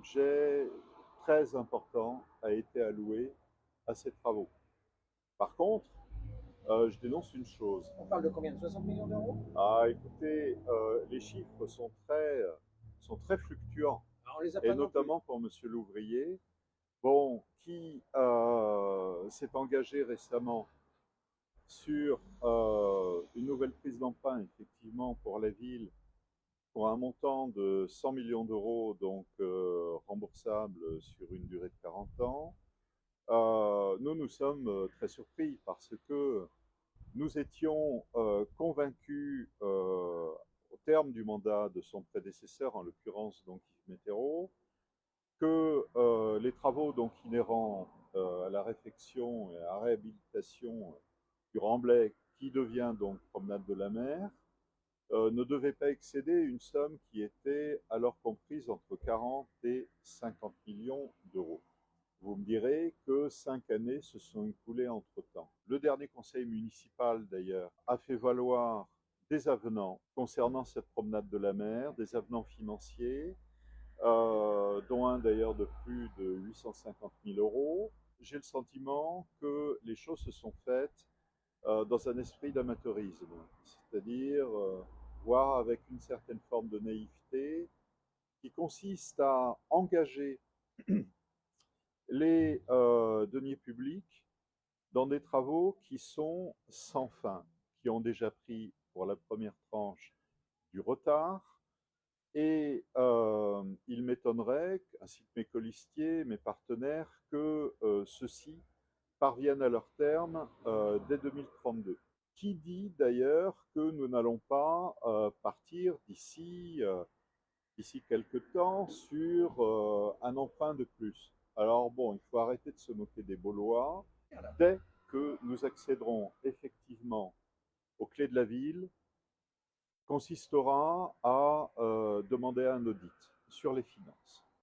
budget très important a été alloué à ces travaux. Par contre, je dénonce une chose. On parle de combien? De 60 millions d'euros? Ah, écoutez, les chiffres sont très fluctuants, Alors, on les a et pas non plus. notamment pour Monsieur l'ouvrier, bon, qui s'est engagé récemment sur une nouvelle prise d'emprunt, effectivement, pour la ville, pour un montant de 100 millions d'euros, donc remboursable sur une durée de 40 ans. Nous sommes très surpris parce que nous étions convaincus, au terme du mandat de son prédécesseur, en l'occurrence donc Yves Métaireau, que les travaux donc inhérents à la réfection et à la réhabilitation du remblai, qui devient donc promenade de la mer, ne devait pas excéder une somme qui était alors comprise entre 40 et 50 millions d'euros. Vous me direz que 5 années se sont écoulées entre-temps. Le dernier conseil municipal, d'ailleurs, a fait valoir des avenants concernant cette promenade de la mer, des avenants financiers, dont un d'ailleurs de plus de 850 000 euros. J'ai le sentiment que les choses se sont faites dans un esprit d'amateurisme, c'est-à-dire voire avec une certaine forme de naïveté qui consiste à engager les deniers publics dans des travaux qui sont sans fin, qui ont déjà pris pour la première tranche du retard, et il m'étonnerait, ainsi que mes colistiers, mes partenaires, que ceux-ci parviennent à leur terme dès 2032. Qui dit d'ailleurs que nous n'allons pas partir d'ici quelque temps sur un emprunt de plus. Alors bon, il faut arrêter de se moquer des Baulois. Dès que nous accéderons effectivement aux clés de la ville, consistera à demander un audit sur les finances.